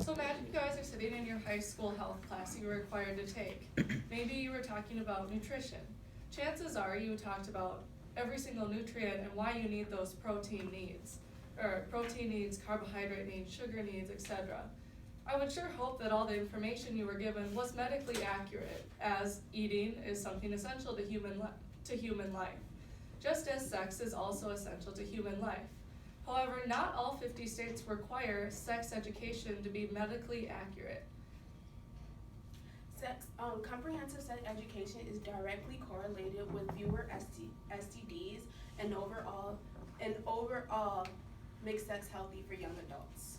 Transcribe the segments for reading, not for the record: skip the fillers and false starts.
So imagine you guys are sitting in your high school health class you were required to take. Maybe you were talking about nutrition. Chances are you talked about every single nutrient and why you need those protein needs, carbohydrate needs, sugar needs, etc. I would sure hope that all the information you were given was medically accurate, as eating is something essential to human life, just as sex is also essential to human life. However, not all 50 states require sex education to be medically accurate. Comprehensive sex education is directly correlated with fewer STDs and overall makes sex healthy for young adults.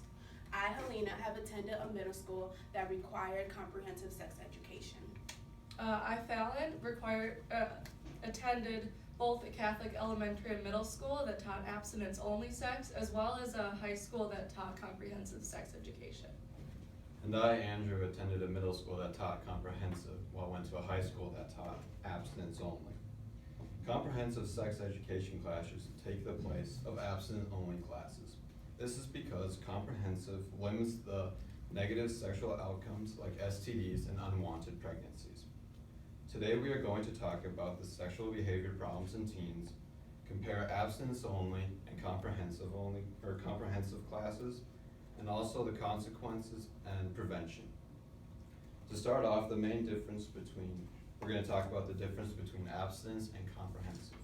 I, Helena, have attended a middle school that required comprehensive sex education. I, Fallon, attended both a Catholic elementary and middle school that taught abstinence-only sex, as well as a high school that taught comprehensive sex education. And I, Andrew, attended a middle school that taught comprehensive, while went to a high school that taught abstinence only. Comprehensive sex education classes take the place of abstinence-only classes. This is because comprehensive limits the negative sexual outcomes like STDs and unwanted pregnancies. Today we are going to talk about the sexual behavior problems in teens, compare abstinence-only and comprehensive classes, and also the consequences and prevention. To start off, we're going to talk about the difference between abstinence and comprehensive.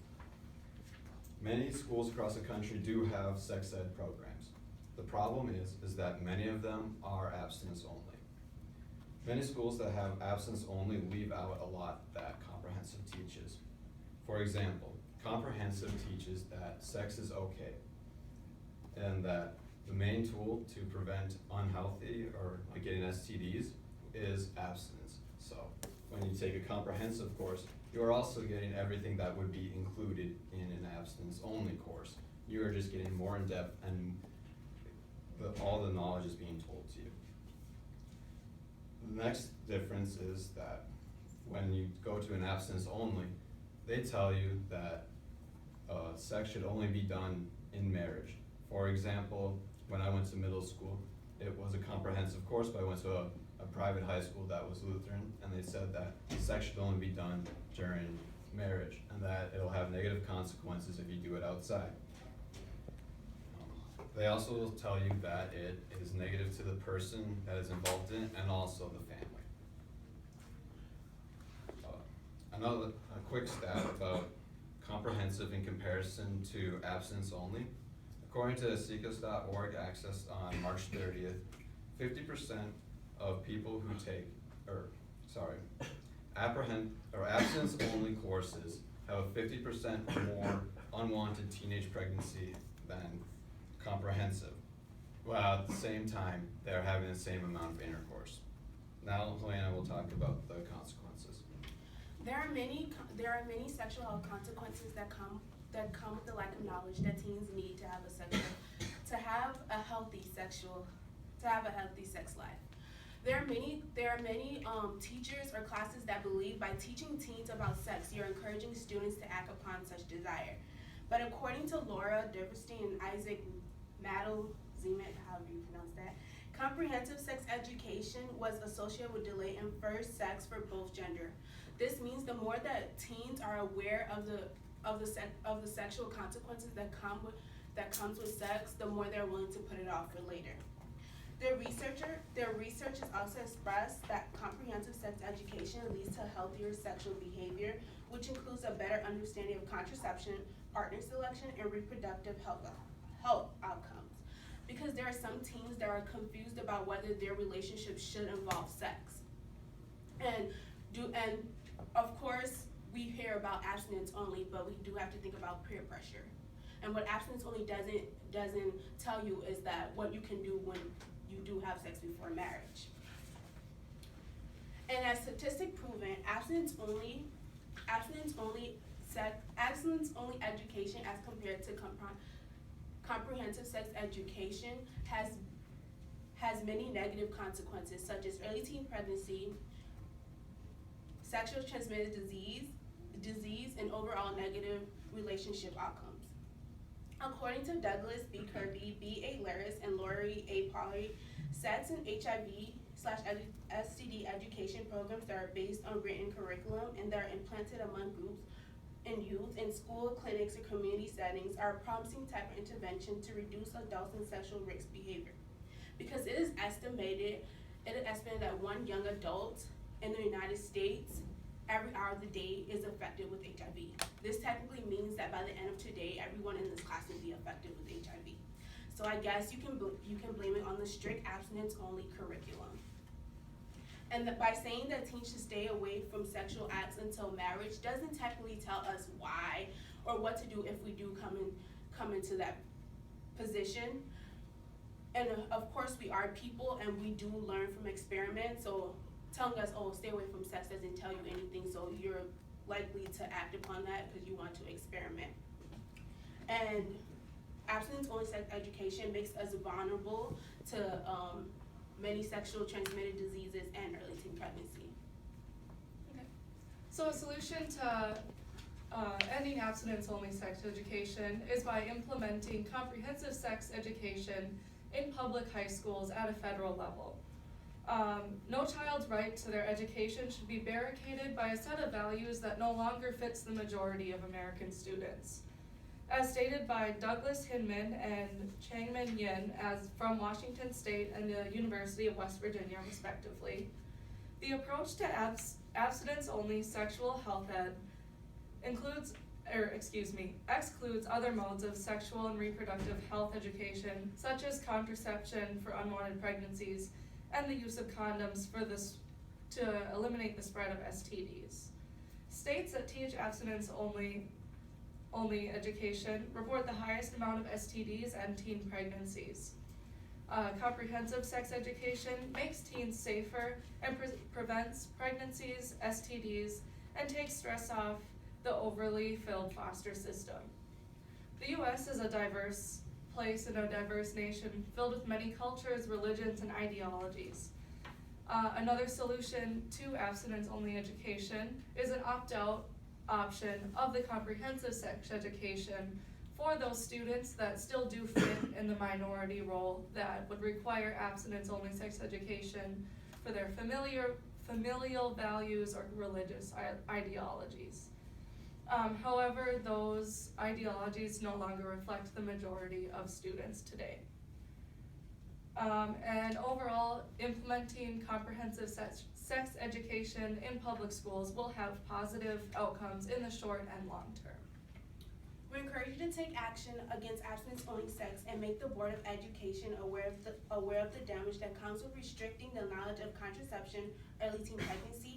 Many schools across the country do have sex ed programs. The problem is that many of them are abstinence only. Many schools that have abstinence only leave out a lot that comprehensive teaches. For example, comprehensive teaches that sex is okay, and that the main tool to prevent unhealthy or getting STDs is abstinence. So when you take a comprehensive course, you are also getting everything that would be included in an abstinence-only course. You are just getting more in depth, and all the knowledge is being told to you. The next difference is that when you go to an abstinence-only, they tell you that sex should only be done in marriage. For example, when I went to middle school, it was a comprehensive course, but I went to a private high school that was Lutheran, and they said that sex should only be done during marriage, and that it'll have negative consequences if you do it outside. They also will tell you that it is negative to the person that is involved in it and also the family. A quick stat about comprehensive in comparison to abstinence only. According to SECOS.org accessed on March 30th, 50% of people who take, abstinence-only courses have a 50% more unwanted teenage pregnancy than comprehensive. While at the same time, they're having the same amount of intercourse. Now, Helena will talk about the consequences. There are many sexual health consequences that come with the lack of knowledge that teens need to have a healthy sex life. There are many teachers or classes that believe by teaching teens about sex, you're encouraging students to act upon such desire. But according to Laura Diverstein and Isaac Zemet, however you pronounce that, comprehensive sex education was associated with delay in first sex for both gender. This means the more that teens are aware of the sexual consequences that comes with sex, the more they're willing to put it off for later. Their research has also expressed that comprehensive sex education leads to healthier sexual behavior, which includes a better understanding of contraception, partner selection, and reproductive health outcomes. Because there are some teens that are confused about whether their relationship should involve sex. And of course, we hear about abstinence only, but we do have to think about peer pressure. And what abstinence only doesn't tell you is that what you can do when you do have sex before marriage. And as statistic proven, abstinence only education as compared to comprehensive sex education has many negative consequences, such as early teen pregnancy, sexually transmitted disease, and overall negative relationship outcomes. According to Douglas B. Kirby, B. A. Laris, and Lori A. Polly, sex and HIV/STD education programs that are based on written curriculum and that are implanted among groups and youth in school, clinics, and community settings are a promising type of intervention to reduce adults in sexual risk behavior. Because it is estimated that one young adult in the United States every hour of the day is affected with HIV. This technically means that by the end of today, everyone in this class will be affected with HIV. So I guess you can blame it on the strict abstinence-only curriculum. And that by saying that teens should stay away from sexual acts until marriage doesn't technically tell us why or what to do if we do come into that position. And of course we are people and we do learn from experiments, so telling us, oh, stay away from sex doesn't tell you anything, so you're likely to act upon that because you want to experiment. And abstinence-only sex education makes us vulnerable to many sexual transmitted diseases and early teen pregnancy. Okay. So a solution to ending abstinence-only sex education is by implementing comprehensive sex education in public high schools at a federal level. No child's right to their education should be barricaded by a set of values that no longer fits the majority of American students. As stated by Douglas Hinman and Changmin Yin from Washington State and the University of West Virginia, respectively, the approach to abstinence-only sexual health ed excludes other modes of sexual and reproductive health education, such as contraception for unwanted pregnancies and the use of condoms to eliminate the spread of STDs. States that teach abstinence-only education report the highest amount of STDs and teen pregnancies. Comprehensive sex education makes teens safer and prevents pregnancies, STDs, and takes stress off the overly filled foster system. The U.S. is a diverse place in a diverse nation filled with many cultures, religions, and ideologies. Another solution to abstinence-only education is an opt-out option of the comprehensive sex education for those students that still do fit in the minority role that would require abstinence-only sex education for their familial values or religious ideologies. However, those ideologies no longer reflect the majority of students today. And overall, implementing comprehensive sex education in public schools will have positive outcomes in the short and long term. We encourage you to take action against abstinence-only sex and make the Board of Education aware of the damage that comes with restricting the knowledge of contraception, early teen pregnancy,